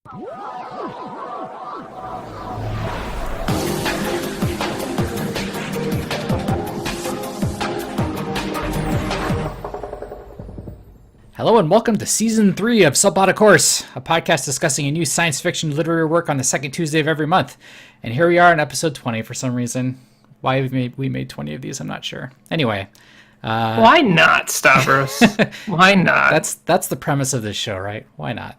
Hello and welcome to Season 3 of Subplot, of course, a podcast discussing a new science fiction literary work on the second Tuesday of every month. And here we are in episode 20 for some reason. Why we made 20 of these, I'm not sure. Anyway. Why not, Stavros? Why not? That's the premise of this show, right? Why not?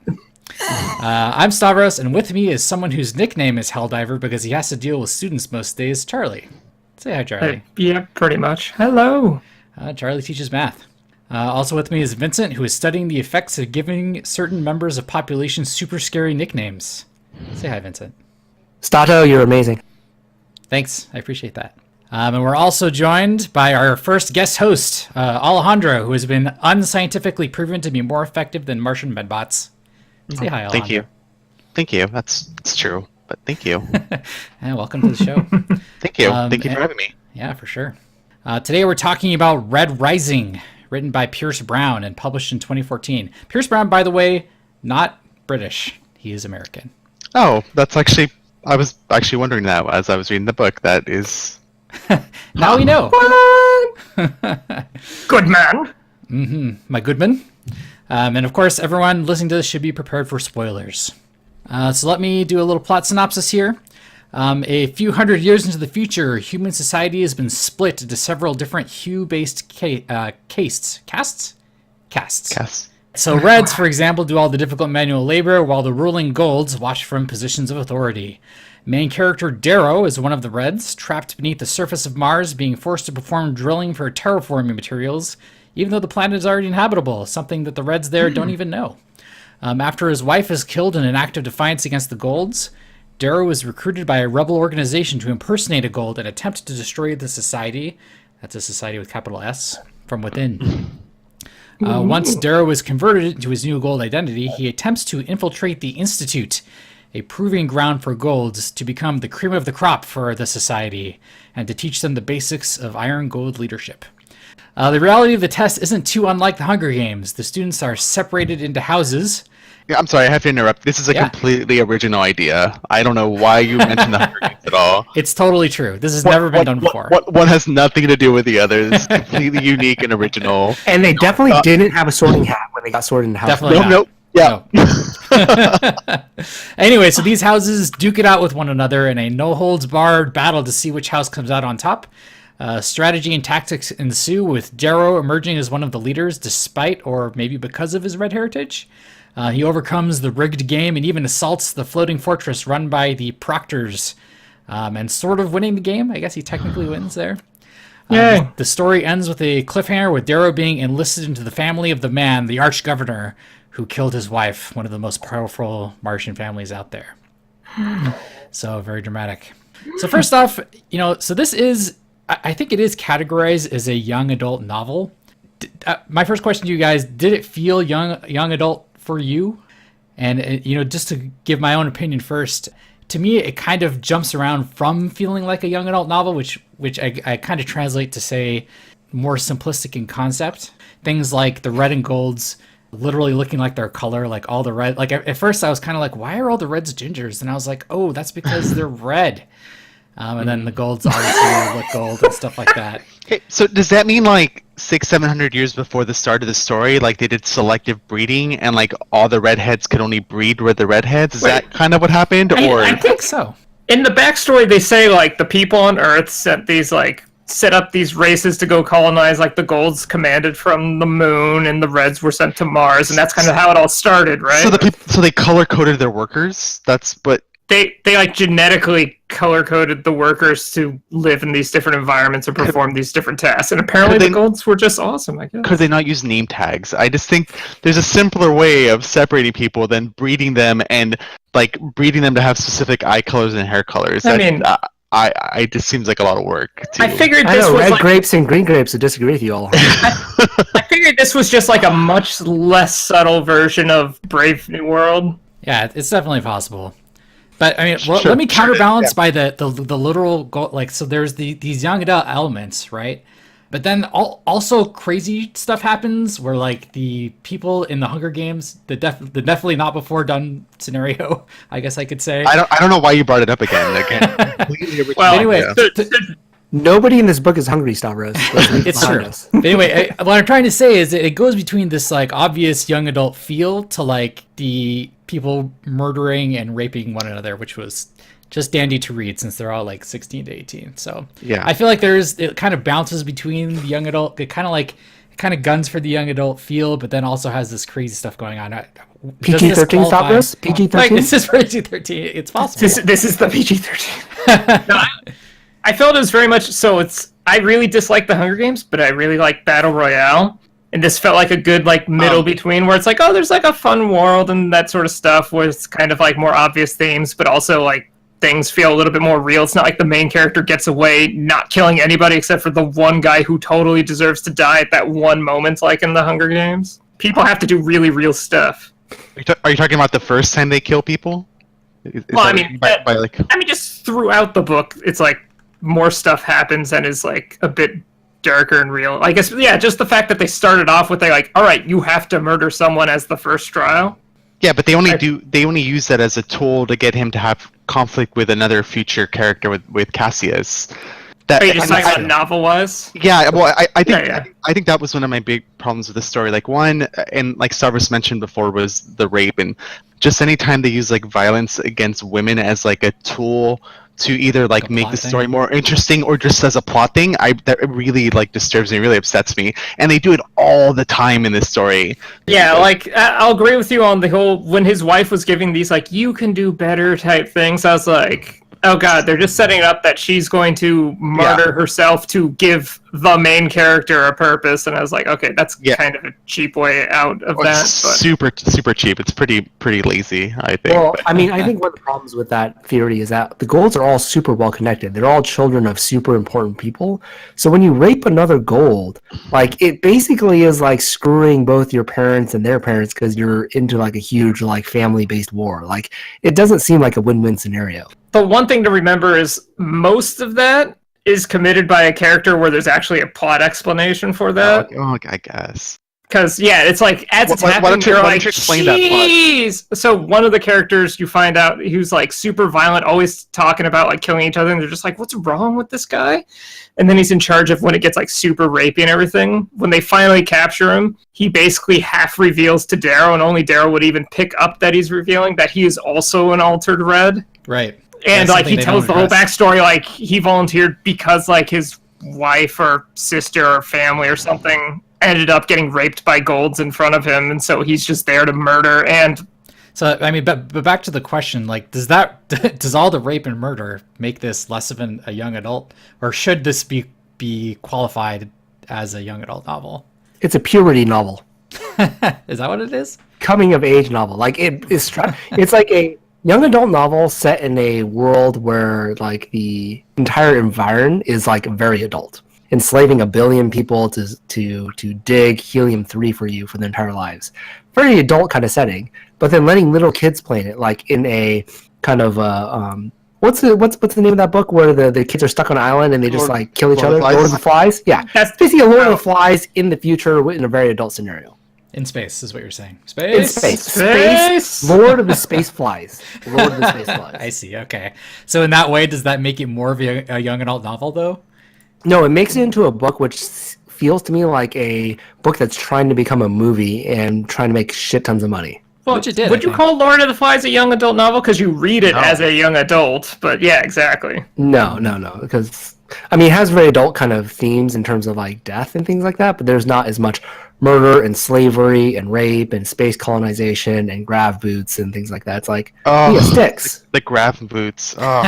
I'm Stavros, and with me is someone whose nickname is Helldiver because he has to deal with students most days, Charlie. Say hi, Charlie. Yeah, pretty much. Hello. Charlie teaches math. Also with me is Vincent, who is studying the effects of giving certain members of population super scary nicknames. Say hi, Vincent. Stato, you're amazing. Thanks, I appreciate that. And we're also joined by our first guest host, Alejandro, who has been unscientifically proven to be more effective than Martian MedBots. Say hi, Alejandro. Thank you. That's true, but thank you. And welcome to the show. Thank you. Thank you for having me. Yeah, for sure. Today we're talking about Red Rising, written by Pierce Brown and published in 2014. Pierce Brown, by the way, not British. He is American. Oh, I was actually wondering that as I was reading the book. That is... Now we know. Good man. Mm-hmm. My good man. And of course, everyone listening to this should be prepared for spoilers. So let me do a little plot synopsis here. A few hundred years into the future, human society has been split into several different hue-based castes. So Reds, for example, do all the difficult manual labor, while the ruling Golds watch from positions of authority. Main character Darrow is one of the Reds, trapped beneath the surface of Mars, being forced to perform drilling for terraforming materials, even though the planet is already inhabitable, something that the Reds there don't even know. After his wife is killed in an act of defiance against the Golds, Darrow is recruited by a rebel organization to impersonate a Gold and attempt to destroy the society, that's a society with capital S, from within. Once Darrow is converted to his new Gold identity, he attempts to infiltrate the Institute, a proving ground for Golds, to become the cream of the crop for the society and to teach them the basics of Iron Gold leadership. The reality of the test isn't too unlike the Hunger Games. The students are separated into houses. Yeah, I'm sorry, I have to interrupt. This is a completely original idea. I don't know why you mentioned the Hunger Games at all. It's totally true. This has never been done before. One has nothing to do with the other. It's completely unique and original. And they definitely didn't have a sorting hat when they got sorted in the house. Definitely not. Nope. Yeah. No. Anyway, so these houses duke it out with one another in a no-holds-barred battle to see which house comes out on top. Strategy and tactics ensue, with Darrow emerging as one of the leaders despite or maybe because of his red heritage. He overcomes the rigged game and even assaults the floating fortress run by the Proctors, and sort of winning the game. I guess he technically wins there. The story ends with a cliffhanger with Darrow being enlisted into the family of the man, the Arch-Governor, who killed his wife, one of the most powerful Martian families out there. So very dramatic. So first off, so this is, I think it is categorized as a young adult novel. My first question to you guys, did it feel young adult for you? And just to give my own opinion first, to me it kind of jumps around from feeling like a young adult novel, which I kind of translate to say more simplistic in concept. Things like the red and golds literally looking like their color, like all the red. Like at first I was kind of like, why are all the reds gingers? And I was like, oh, that's because they're red. And then the golds obviously look gold and stuff like that. Okay, so does that mean like 600-700 years before the start of the story, like they did selective breeding and like all the redheads could only breed with the redheads? Is that kind of what happened? I think so. In the backstory, they say like the people on Earth set up these races to go colonize, like the Golds commanded from the moon and the Reds were sent to Mars, and that's kind of how it all started, right? So they color coded their workers. That's what they like genetically color coded the workers to live in these different environments and perform these different tasks. And apparently the Golds were just awesome, I guess. Could they not use name tags? I just think there's a simpler way of separating people than breeding them and like breeding them to have specific eye colors and hair colors. I just seems like a lot of work. I figured this was red grapes and green grapes. I disagree with you all. I figured this was just like a much less subtle version of Brave New World. Yeah, it's definitely possible. But I mean, let me counterbalance by the literal goal. Like, so there's these young adult elements, right? But then also crazy stuff happens where like the people in the Hunger Games, the definitely not before done scenario, I guess I could say. I don't know why you brought it up again. Completely original Well, anyway, idea. Nobody in this book is hungry, Stavros. it's true. But anyway, what I'm trying to say is it goes between this like obvious young adult feel to like the people murdering and raping one another, which was just dandy to read since they're all like 16 to 18. So Yeah. I feel like it kind of bounces between the young adult, it kind of guns for the young adult feel, but then also has this crazy stuff going on. PG-13, Stavros? PG-13? Like, this is PG-13. It's possible. This is the PG-13. No, I felt it was very much so. I really dislike the Hunger Games, but I really like Battle Royale, and this felt like a good like middle between where it's like, oh, there's like a fun world and that sort of stuff, where it's kind of like more obvious themes, but also like things feel a little bit more real. It's not like the main character gets away not killing anybody except for the one guy who totally deserves to die at that one moment, like in the Hunger Games. People have to do really real stuff. Are you talking about the first time they kill people? Well, I mean, just throughout the book, it's like more stuff happens and is like a bit darker and real. I guess, yeah, just the fact that they started off with like, all right, you have to murder someone as the first trial. Yeah, but they only use that as a tool to get him to have conflict with another future character with Cassius. Are you just talking about novel-wise? Yeah, well, I think Yeah. I think that was one of my big problems with the story. Like one, and like Stavros mentioned before, was the rape, and just anytime they use like violence against women as like a tool to either like make the story more interesting or just as a plot thing, that really like disturbs me, really upsets me, and they do it all the time in this story. Yeah, like I'll agree with you on the whole when his wife was giving these like you can do better type things. I was like, oh god, they're just setting it up that she's going to murder herself to give the main character a purpose, and I was like, okay, that's kind of a cheap way out of that. Super cheap. It's pretty lazy, I think. Well, I mean, I think one of the problems with that theory is that the Golds are all super well connected. They're all children of super important people. So when you rape another Gold, like it basically is like screwing both your parents and their parents because you're into like a huge like family-based war. Like it doesn't seem like a win-win scenario. The one thing to remember is most of that is committed by a character where there's actually a plot explanation for that. Oh, I guess. Because, yeah, it's like, as it's happening, you're like, jeez! So one of the characters you find out who's, like, super violent, always talking about, like, killing each other, and they're just like, what's wrong with this guy? And then he's in charge of when it gets, like, super rapey and everything. When they finally capture him, he basically half reveals to Darrow, and only Darrow would even pick up that he's revealing that he is also an altered red. Right. And, like, he tells the whole backstory, like, he volunteered because, like, his wife or sister or family or something ended up getting raped by Golds in front of him, and so he's just there to murder. And so, I mean, but back to the question, like, does all the rape and murder make this less of a young adult, or should this be qualified as a young adult novel? It's a puberty novel. Is that what it is? Coming of age novel. Like it's like a young adult novel set in a world where like the entire environment is like very adult, enslaving 1 billion people to dig helium-3 for you for their entire lives. Very adult kind of setting, but then letting little kids play in it, like in a kind of what's the name of that book where the kids are stuck on an island and they just like kill each other? Lord of the Flies. Yeah, that's basically a Lord of the Flies in the future in a very adult scenario. In space is what you're saying. Space. In space. Lord of the Space Flies. Lord of the Space Flies. I see. Okay. So in that way, does that make it more of a young adult novel, though? No, it makes it into a book which feels to me like a book that's trying to become a movie and trying to make shit tons of money. Well, which it did, would you call Lord of the Flies a young adult novel? Because you read it as a young adult, but yeah, exactly. No, because I mean, it has very adult kind of themes in terms of like death and things like that, but there's not as much murder and slavery and rape and space colonization and grav boots and things like that. It's like, sticks. The grav boots. Oh.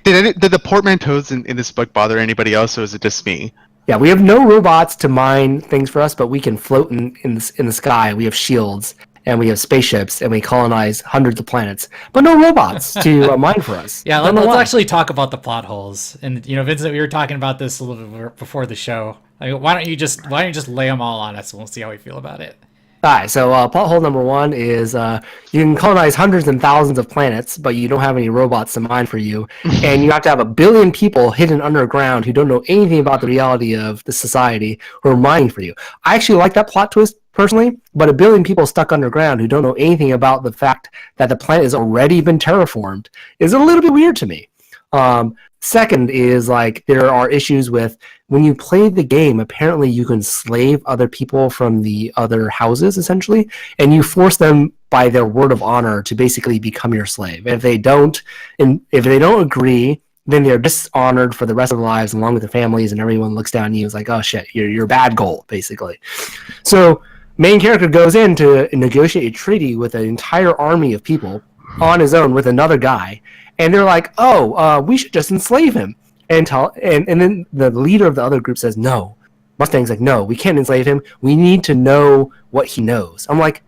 Did the portmanteaus in this book bother anybody else, or is it just me? Yeah, we have no robots to mine things for us, but we can float in the sky. We have shields, and we have spaceships, and we colonize hundreds of planets, but no robots to mine for us. Yeah, let's actually talk about the plot holes. And Vincent, we were talking about this a little bit before the show. I mean, why don't you just lay them all on us, and we'll see how we feel about it. All right, so plot hole number one is you can colonize hundreds and thousands of planets, but you don't have any robots to mine for you, and you have to have 1 billion people hidden underground who don't know anything about the reality of the society who are mining for you. I actually like that plot twist personally, but 1 billion people stuck underground who don't know anything about the fact that the planet has already been terraformed is a little bit weird to me. Second is like there are issues with when you play the game, apparently you can slave other people from the other houses essentially, and you force them by their word of honor to basically become your slave. If they don't agree, then they're dishonored for the rest of their lives along with their families, and everyone looks down on you. It's like, oh shit, you're bad gold, basically. So main character goes in to negotiate a treaty with an entire army of people on his own with another guy. And they're like, oh, we should just enslave him. And then the leader of the other group says, no. Mustang's like, no, we can't enslave him. We need to know what he knows. I'm like,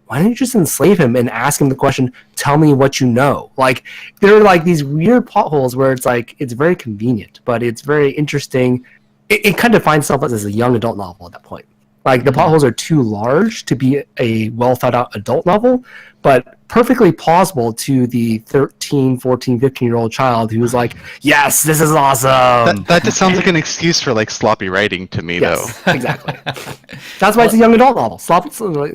why don't you just enslave him and ask him the question, tell me what you know? Like, there are like these weird plot holes where it's like, it's very convenient, but it's very interesting. It kind of finds itself as a young adult novel at that point. Like, the plot holes are too large to be a well-thought-out adult novel, but perfectly plausible to the 13, 14, 15-year-old child who's like, yes, this is awesome! That just sounds like an excuse for, like, sloppy writing to me, though. Exactly. That's why it's a young adult novel.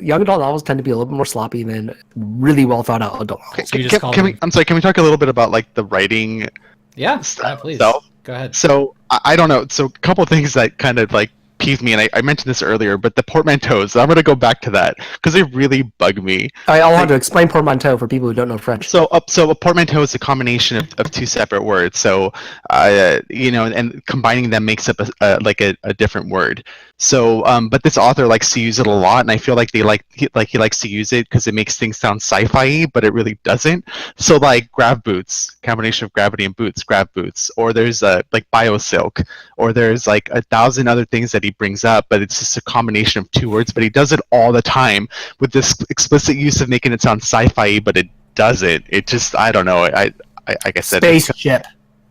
Young adult novels tend to be a little bit more sloppy than really well-thought-out adult novels. I'm sorry, can we talk a little bit about, like, the writing? Yeah, please. Itself? Go ahead. So, I don't know. So, a couple of things that kind of, like, peeved me, and I mentioned this earlier, but the portmanteaus, I'm going to go back to that because they really bug me. I'll have to explain portmanteau for people who don't know French. So a portmanteau is a combination of two separate words. So, and combining them makes up a different word. So, but this author likes to use it a lot, and I feel like he likes to use it because it makes things sound sci-fi, but it really doesn't. So, like grav boots, combination of gravity and boots, grav boots, or there's like biosilk, or there's like 1,000 other things that he brings up, but it's just a combination of two words. But he does it all the time with this explicit use of making it sound sci-fi, but it doesn't. It just, I don't know. I like I said, spaceship.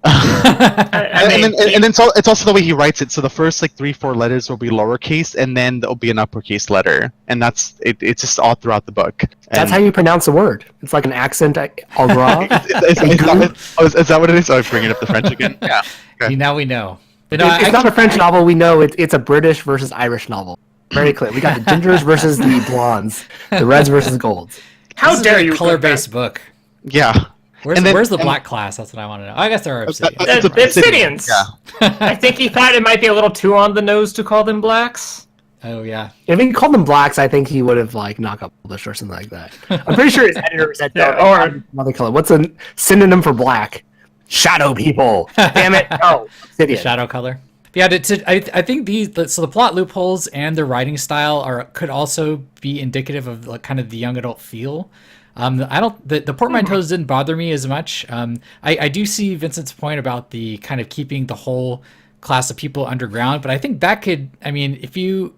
And then it's also the way he writes it. So the first like 3-4 letters will be lowercase, and then there'll be an uppercase letter, and that's it. It's just all throughout the book. That's how you pronounce a word. It's like an accent. Is that what it is? Oh, I'm bringing up the French again. Yeah. Okay. Now we know. It's not a French novel. We know it's a British versus Irish novel. Very clear. We got the gingers versus the blondes, the reds versus golds. How dare you? Color-based book. Yeah. Where's the black class? That's what I want to know. I guess there are Obsidians. Obsidians. Yeah. I think he thought it might be a little too on the nose to call them blacks. Oh yeah. If he called them blacks, I think he would have like knocked up published or something like that. I'm pretty sure his editor said or another color. What's a synonym for black? Shadow people. Damn it. Oh, Obsidian. Shadow color. Yeah, I think the plot loopholes and the writing style could also be indicative of like kind of the young adult feel. The portmanteaus didn't bother me as much. I do see Vincent's point about the kind of keeping the whole class of people underground, but I think that could, I mean, if you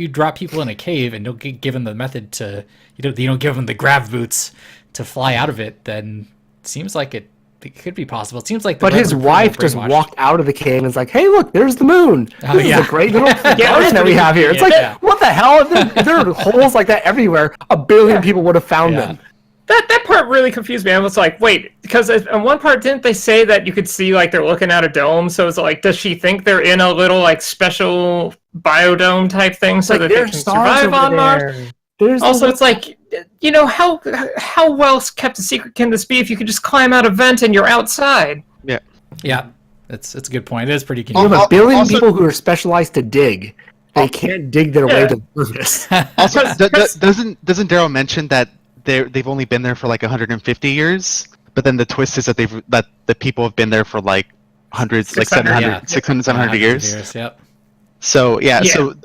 drop people in a cave and don't give them the method to, you don't give them the grav boots to fly out of it, then it seems like it could be possible. It seems like but his wife just walked out of the cave and is like, hey, look, there's the moon. This is a great little garden that we have here. It's what the hell? If there are holes like that everywhere, 1 billion people would have found them. That part really confused me. I was like, wait, because in one part, didn't they say that you could see like they're looking at a dome? So it's like, does she think they're in a little like special biodome type thing so that they can survive on Mars? Also, it's like, how well kept a secret can this be if you could just climb out a vent and you're outside? Yeah, it's a good point. It is pretty convenient. You have 1 billion people who are specialized to dig. They can't dig their way to the surface. Also, doesn't Darrow mention that they've only been there for like 150 years? But then the twist is that the people have been there for like hundreds, like 700, 700 years. Yep. So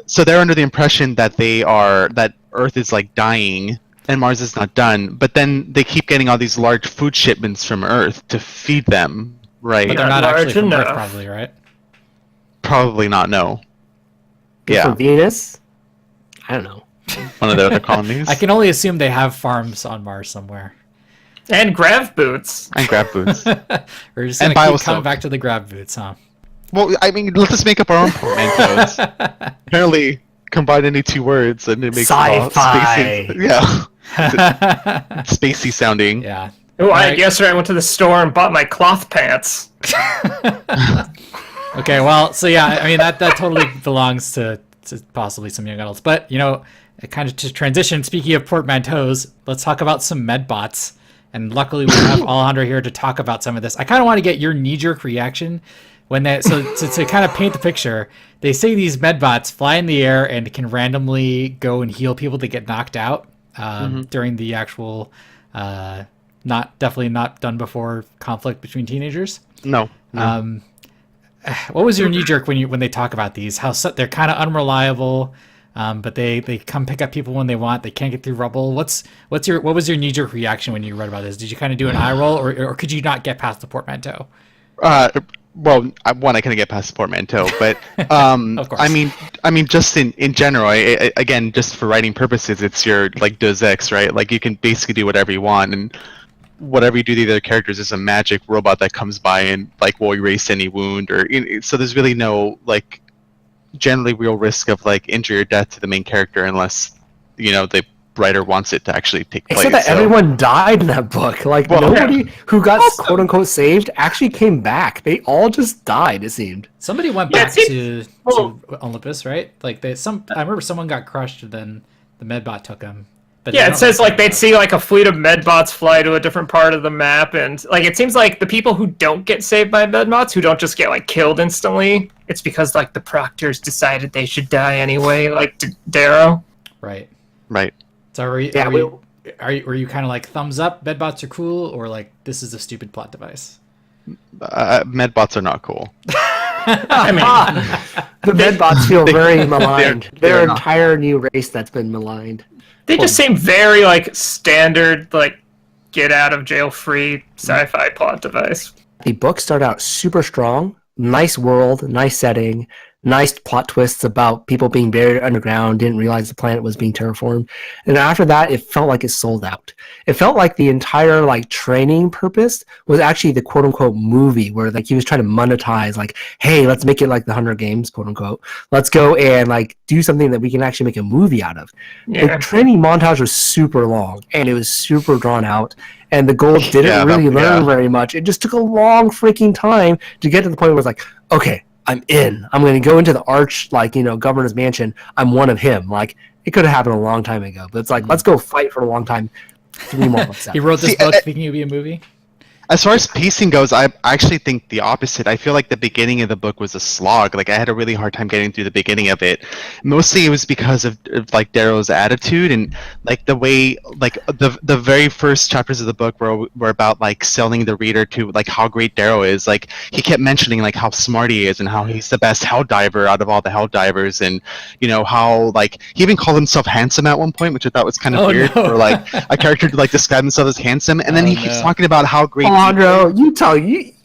so they're under the impression that that Earth is like dying and Mars is not done, but then they keep getting all these large food shipments from Earth to feed them, right? But they're not actually from Earth, probably, right? Probably not. No. For Venus, I don't know. One of the other colonies. I can only assume they have farms on Mars somewhere. And grav boots. We're just gonna keep coming back to the grav boots, huh? Well, I mean, let's just make up our own portmanteaus. Apparently, combine any two words and it makes Sci-fi. spacey. Yeah, spacey sounding. Yeah. Oh, Right. yesterday I went to the store and bought my cloth pants. Okay, well, so yeah, I mean that totally belongs to possibly some young adults. But kind of to transition. Speaking of portmanteaus, let's talk about some MedBots. And luckily, we have Alejandro here to talk about some of this. I kind of want to get your knee-jerk reaction when that. So to kind of paint the picture, they say these MedBots fly in the air and can randomly go and heal people that get knocked out during the actual, definitely not done before conflict between teenagers. No. What was your knee jerk when they talk about these? How they're kind of unreliable, but they come pick up people when they want. They can't get through rubble. What was your knee jerk reaction when you read about this? Did you kind of do an eye roll, or could you not get past the portmanteau? Well, I couldn't get past the portmanteau, but Of course. I mean, just in general, again, just for writing purposes, it's your like Deus Ex, right? Like you can basically do whatever you want, and whatever you do to the other characters is a magic robot that comes by and like will erase any wound, or so there's really no like generally real risk of like injury or death to the main character unless the writer wants it to actually take place. Except that everyone died in that book. Like nobody who got quote unquote saved actually came back. They all just died. It seemed. Somebody went back to Olympus, right? Like I remember someone got crushed, and then the MedBot took him. But Yeah, it says like they'd see like a fleet of MedBots fly to a different part of the map, and like it seems like the people who don't get saved by MedBots, who don't just get like killed instantly, it's because like the proctors decided they should die anyway, like Darrow. Right. So were you kind of like thumbs up? MedBots are cool, or like this is a stupid plot device? MedBots are not cool. I mean, the MedBots feel very maligned. They're an entire new race that's been maligned. they just seem very like standard, like get out of jail free sci-fi plot device. The book started out super strong, nice world, nice setting, nice plot twists about people being buried underground, didn't realize the planet was being terraformed. And after that, it felt like it sold out. It felt like the entire like training purpose was actually the quote unquote movie where like he was trying to monetize like, hey, let's make it like the Hunger Games, quote unquote. Let's go and like do something that we can actually make a movie out of. Yeah. The training montage was super long and it was super drawn out. And the gold didn't really learn very much. It just took a long freaking time to get to the point where it was like, okay, I'm in. I'm going to go into the governor's mansion. I'm one of him. Like, it could have happened a long time ago. But it's like, let's go fight for a long time. 3 more months out. He wrote this book thinking it would be a movie? As far as pacing goes, I actually think the opposite. I feel like the beginning of the book was a slog. Like I had a really hard time getting through the beginning of it. Mostly it was because of like Darrow's attitude and like the way like the very first chapters of the book were about like selling the reader to like how great Darrow is. Like he kept mentioning like how smart he is and how he's the best hell diver out of all the hell divers, and you know how like he even called himself handsome at one point, which I thought was kind of weird for like a character to like describe himself as handsome, and then he keeps talking about how great Alejandro,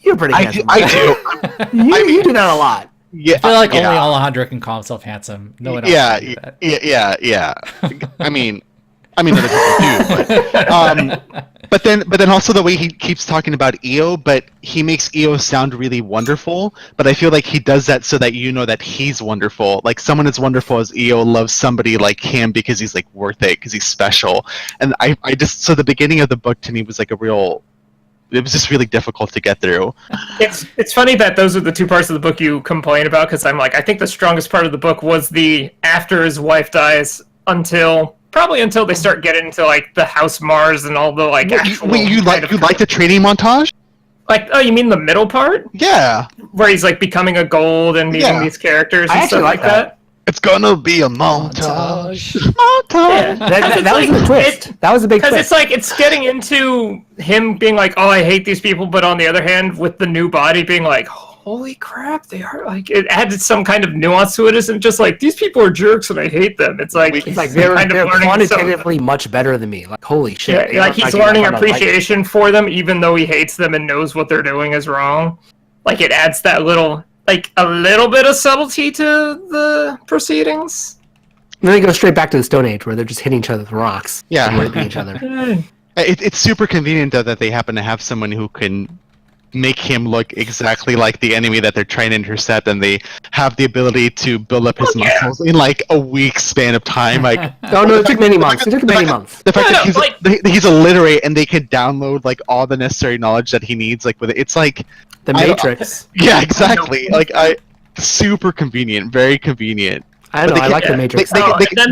you're pretty handsome. I do. You do that a lot. Yeah, I feel like only Alejandro can call himself handsome. No one else can do that. Yeah. I mean, other people do, but then also the way he keeps talking about Io, but he makes Io sound really wonderful. But I feel like he does that so that you know that he's wonderful. Like someone as wonderful as Io loves somebody like him because he's like worth it, because he's special. And I just so the beginning of the book to me was like it was just really difficult to get through. It's funny that those are the two parts of the book you complain about, because I'm like, I think the strongest part of the book was the after his wife dies until they start getting into like the House Mars and all the like. You like the training montage? Like, oh, you mean the middle part? Yeah, where he's like becoming a gold and meeting these characters and stuff like that. It's gonna be a montage. Yeah. That was the twist. That was a big twist. Because it's like, it's getting into him being like, oh, I hate these people, but on the other hand, with the new body being like, holy crap, they are like, it added some kind of nuance to it. Isn't just like, these people are jerks and I hate them. It's like they're quantitatively much better than me. Like, holy shit. Yeah, like he's learning appreciation for them, even though he hates them and knows what they're doing is wrong. Like, it adds that little, like, a little bit of subtlety to the proceedings. And then they go straight back to the Stone Age where they're just hitting each other with rocks. Yeah. And raping each other. It's super convenient though that they happen to have someone who can make him look exactly like the enemy that they're trying to intercept, and they have the ability to build up his muscles in like a week's span of time. Like, no, it took many months. The fact that he's illiterate and they can download like all the necessary knowledge that he needs, like with it, it's like the Matrix. Yeah, exactly. Super convenient, very convenient. I know. I like the Matrix. They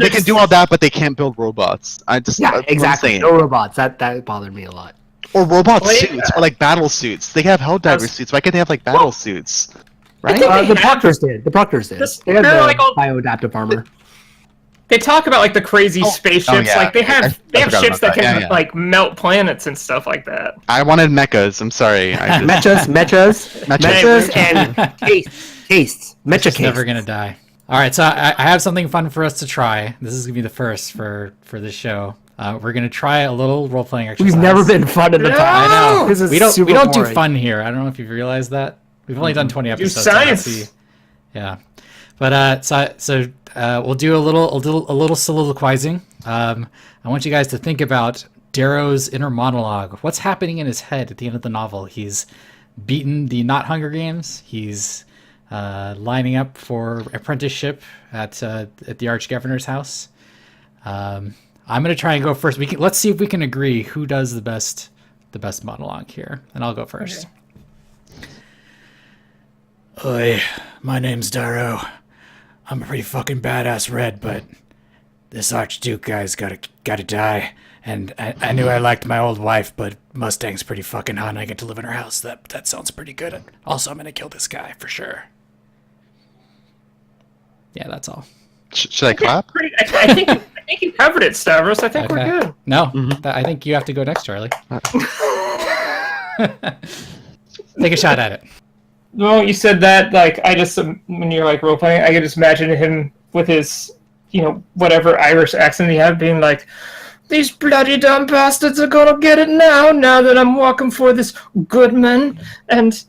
can do all that, but they can't build robots. Exactly. No robots. That bothered me a lot. Or robot suits, or like battle suits. They have Helldiver suits. Why can't they have like battle suits? Right? The Proctors did. They had the bioadaptive armor. They talk about like the crazy spaceships. Like they have ships that can like melt planets and stuff like that. I wanted mechas. I'm sorry. Mechas, and castes. Mecha case. Never gonna die. All right, so I have something fun for us to try. This is gonna be the first for this show. We're gonna try a little role playing exercise. We've never been fun in the past. I know. This is we don't do boring. fun here. I don't know if you've realized that. We've only done 20 episodes. Do science. Yeah, but so we'll do a little soliloquizing. I want you guys to think about Darrow's inner monologue. What's happening in his head at the end of the novel? He's beaten the not Hunger Games. He's lining up for apprenticeship at the Archgovernor's house. I'm gonna try and go first. Let's see if we can agree who does the best monologue here, and I'll go first. Okay. Oi, my name's Darrow. I'm a pretty fucking badass red, but this Archduke guy's gotta die. And I knew I liked my old wife, but Mustang's pretty fucking hot, and I get to live in her house. That sounds pretty good. Also, I'm gonna kill this guy for sure. Yeah, that's all. Should I clap? I think you covered it, Stavros. I think we're good. No, I think you have to go next, Charlie. Take a shot at it. Well, you said that, like, when you're, like, role-playing, I could just imagine him with his, whatever Irish accent he had, being like, these bloody dumb bastards are gonna get it now that I'm walking for this Goodman and,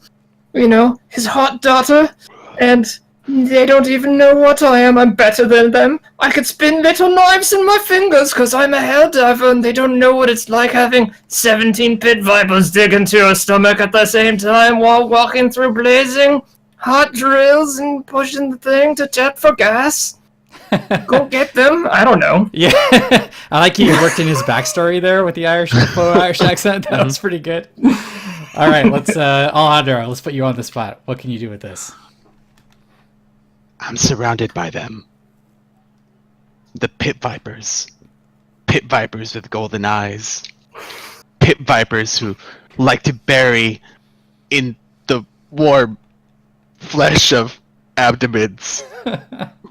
his hot daughter, and they don't even know what I am. I'm better than them. I could spin little knives in my fingers because I'm a helldiver, and they don't know what it's like having 17 pit vipers dig into your stomach at the same time while walking through blazing hot drills and pushing the thing to tap for gas. Go get them. I don't know. Yeah, I like you worked in his backstory there with the Irish accent. That was pretty good. All right, let's Alejandro, let's put you on the spot. What can you do with this? I'm surrounded by them. The pit vipers. Pit vipers with golden eyes. Pit vipers who like to bury in the warm flesh of abdomens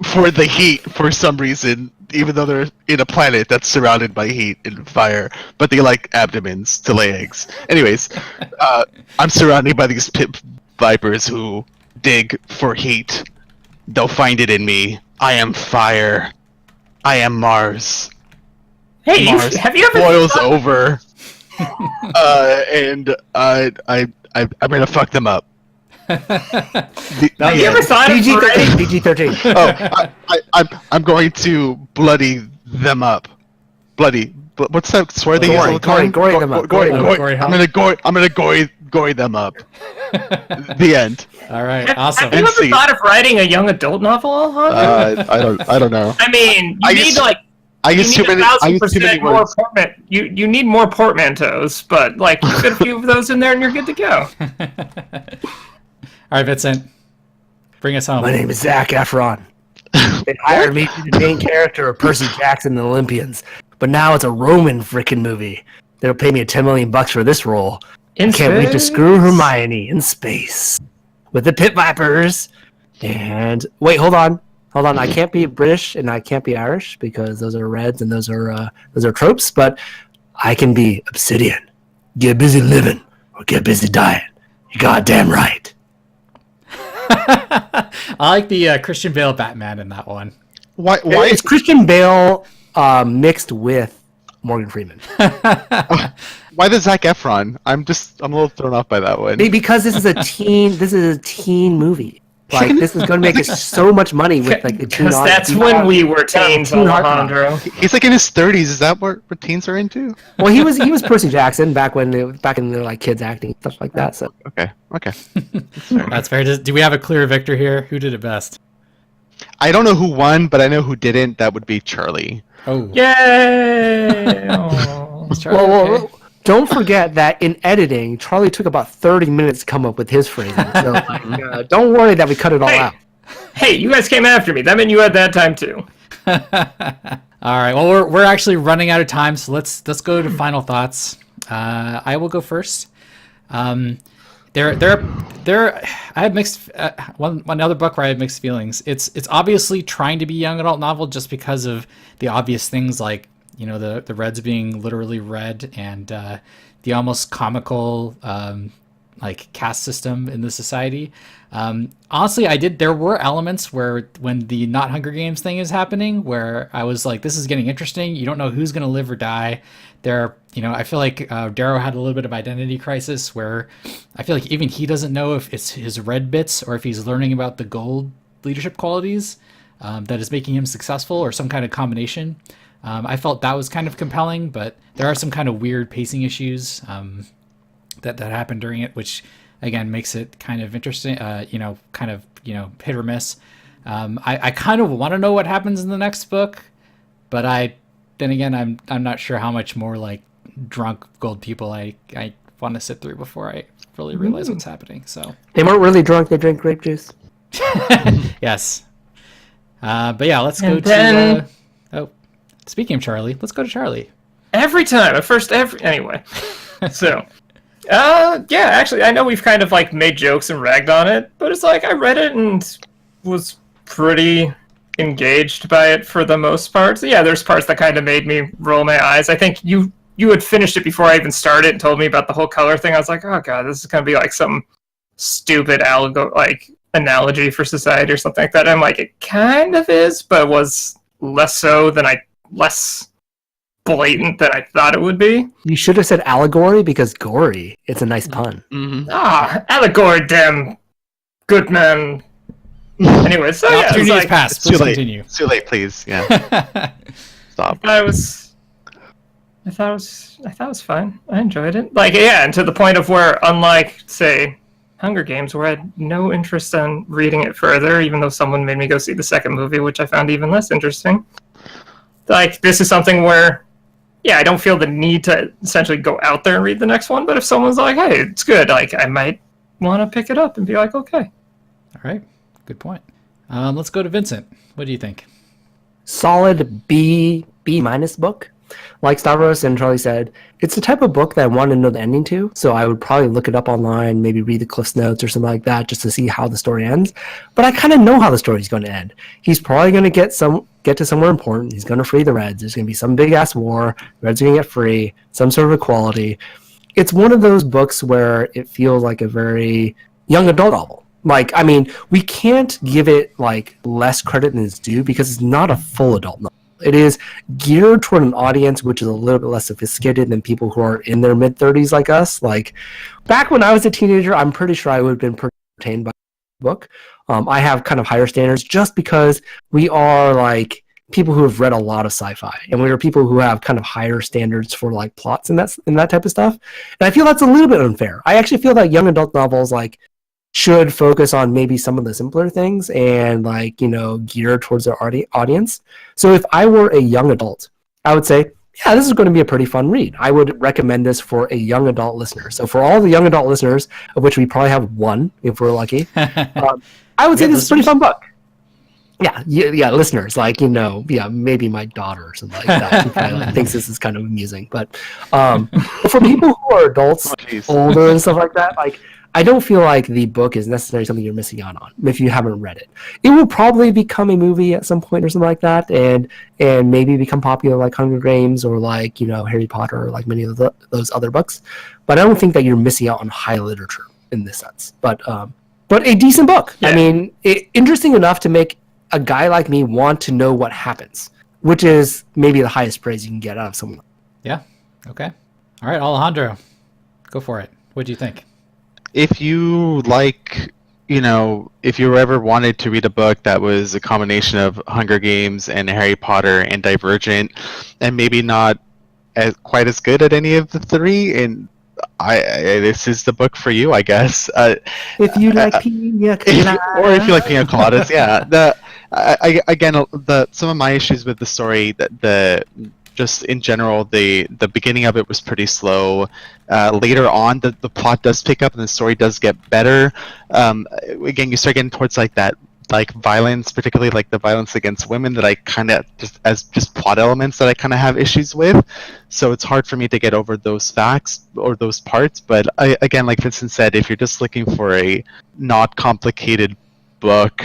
for the heat for some reason, even though they're in a planet that's surrounded by heat and fire, but they like abdomens to lay eggs. Anyways, I'm surrounded by these pit vipers who dig for heat. They'll find it in me. I am fire. I am Mars. Hey, Mars have you ever boils over, and I'm gonna fuck them up. Have you ever thought of PG-13? Oh, I'm going to bloody them up. Bloody. What's that swear they use all the time? Gory them up. I'm gonna gory them up. The end. All right, awesome. Have you ever thought of writing a young adult novel, Alejandro? I don't know. I mean, I use too many words. You need more portmanteaus, but like you fit a few of those in there and you're good to go. All right, Vincent, bring us home. My name is Zac Efron. They hired me to be the main character of Percy Jackson and the Olympians, but now it's a Roman frickin' movie. They'll pay me $10 million for this role. I can't wait to screw Hermione in space with the Pit Vipers. And wait, hold on. I can't be British and I can't be Irish because those are Reds and those are tropes. But I can be Obsidian. Get busy living or get busy dying. You're goddamn right. I like the Christian Bale Batman in that one. Why is Christian Bale mixed with Morgan Freeman? Why the Zac Efron? I'm a little thrown off by that one. Because this is a teen movie. Like, this is going to make us so much money with like the teen Because that's when we were teens, Alejandro. He's like in his 30s. Is that what teens are into? Well, he was Percy Jackson back in the like kids acting stuff like that. So Okay. That's fair. Do we have a clear victor here? Who did it best? I don't know who won, but I know who didn't. That would be Charlie. Oh, Yay! Oh. Charlie, well, don't forget that in editing, Charlie took about 30 minutes to come up with his phrasing. So like, don't worry that we cut it all out. Hey, you guys came after me. That meant you had that time too. All right. Well, we're actually running out of time, so let's go to final thoughts. I will go first. I have mixed one other book where I had mixed feelings. It's obviously trying to be a young adult novel just because of the obvious things like, you know, the Reds being literally red and the almost comical like caste system in the society. Honestly, there were elements where when the not Hunger Games thing is happening where I was like, this is getting interesting. You don't know who's going to live or die. I feel like Darrow had a little bit of identity crisis where I feel like even he doesn't know if it's his red bits or if he's learning about the gold leadership qualities that is making him successful or some kind of combination. I felt that was kind of compelling, but there are some kind of weird pacing issues that happened during it, which again makes it kind of interesting, hit or miss. I kind of want to know what happens in the next book, but I'm not sure how much more like drunk gold people I want to sit through before I really realize what's happening. So They weren't really drunk, they drank grape juice. yes. But yeah, let's go to speaking of Charlie, let's go to Charlie. Every time, anyway. So, actually, I know we've kind of like made jokes and ragged on it, but it's like I read it and was pretty engaged by it for the most part. So yeah, there's parts that kind of made me roll my eyes. I think you had finished it before I even started and told me about the whole color thing. I was like, oh god, this is gonna be like some stupid analogy for society or something like that. And I'm like, it kind of is, but was less blatant than I thought it would be. You should have said allegory because gory. It's a nice pun. Mm-hmm. Allegory, damn good man. Anyway, so yeah, opportunity is passed. Please continue. It's too late, please. Yeah. Stop. I thought it was fine. I enjoyed it. And to the point of where, unlike, say, Hunger Games, where I had no interest in reading it further, even though someone made me go see the second movie, which I found even less interesting. Like, this is something where, I don't feel the need to essentially go out there and read the next one, but if someone's like, hey, it's good, like, I might want to pick it up and be like, okay. All right. Good point. Let's go to Vincent. What do you think? Solid B minus book. Like Stavros and Charlie said, it's the type of book that I want to know the ending to, so I would probably look it up online, maybe read the Cliff's Notes or something like that just to see how the story ends. But I kind of know how the story's going to end. He's probably going to get to somewhere important. He's going to free the Reds. There's going to be some big-ass war. The Reds are going to get free, some sort of equality. It's one of those books where it feels like a very young adult novel. Like, I mean, we can't give it, like, less credit than it's due because it's not a full adult novel. It is geared toward an audience which is a little bit less sophisticated than people who are in their mid-30s like us. Like, back when I was a teenager, I'm pretty sure I would have been entertained by the book. I have kind of higher standards just because we are, like, people who have read a lot of sci-fi. And we are people who have kind of higher standards for, like, plots and that type of stuff. And I feel that's a little bit unfair. I actually feel that young adult novels, like, should focus on maybe some of the simpler things and, like, you know, gear towards their audience. So if I were a young adult, I would say, yeah, this is going to be a pretty fun read. I would recommend this for a young adult listener. So for all the young adult listeners, of which we probably have one if we're lucky, I would say this is a pretty fun book. Yeah, listeners, like, you know, maybe my daughter or something like that. She probably thinks this is kind of amusing. But for people who are adults, older and stuff like that, like, I don't feel like the book is necessarily something you're missing out on if you haven't read it. It will probably become a movie at some point or something like that, and maybe become popular like Hunger Games or, like, you know, Harry Potter or like many of those other books. But I don't think that you're missing out on high literature in this sense. But a decent book. Yeah. I mean, interesting enough to make a guy like me want to know what happens, which is maybe the highest praise you can get out of someone. Yeah. Okay. All right, Alejandro, go for it. What do you think? If you like if you ever wanted to read a book that was a combination of Hunger Games and Harry Potter and Divergent, and maybe not quite as good at any of the three, and this is the book for you, I guess. If you like pina coladas. Or if you like pina coladas, yeah. Some of my issues with the story, just in general, the beginning of it was pretty slow. Later on, the plot does pick up and the story does get better. Again, you start getting towards that violence, particularly the violence against women, that I kind of just plot elements that I kind of have issues with. So it's hard for me to get over those facts or those parts. But again, like Vincent said, if you're just looking for a not complicated book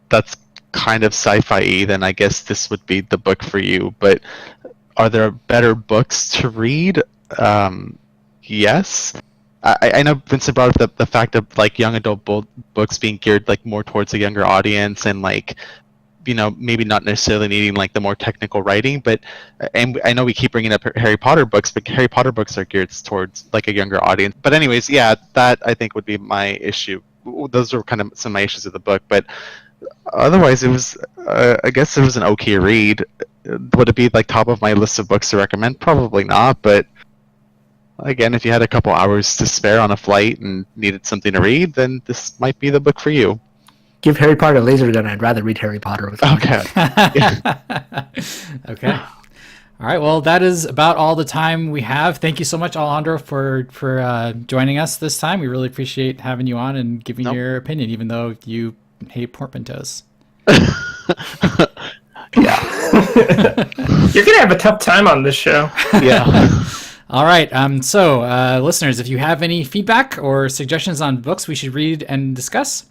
that's kind of sci-fi-y, then I guess this would be the book for you. But are there better books to read? Yes. I know Vincent brought up the fact of young adult books being geared more towards a younger audience, and maybe not necessarily needing the more technical writing. But and I know we keep bringing up Harry Potter books, but Harry Potter books are geared towards a younger audience. But anyways, yeah, that I think would be my issue. Those are kind of some of my issues with the book, but otherwise it was I guess it was an okay read. Would it be top of my list of books to recommend? Probably not, but again, if you had a couple hours to spare on a flight and needed something to read, then this might be the book for you. Give Harry Potter a laser gun. I'd rather read Harry Potter with you. Okay. Okay. All right. Well, that is about all the time we have. Thank you so much, Alejandro, for joining us this time. We really appreciate having you on and giving your opinion, even though you hate Portmanteaus. Yeah. You're gonna have a tough time on this show. Yeah. All right. So, listeners, if you have any feedback or suggestions on books we should read and discuss,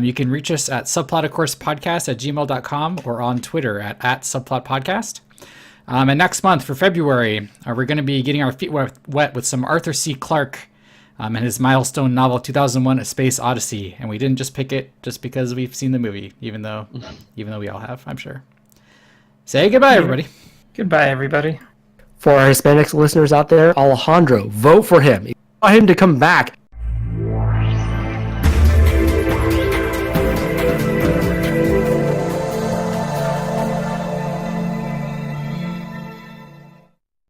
you can reach us at subplotofcoursepodcast@gmail.com or on Twitter at subplotpodcast. And next month, for February, we're going to be getting our feet wet with some Arthur C. Clarke and his milestone novel 2001: A Space Odyssey. And we didn't just pick it just because we've seen the movie, even though we all have, I'm sure. Say goodbye, everybody. Goodbye, everybody. For our Hispanic listeners out there, Alejandro, vote for him. If you want him to come back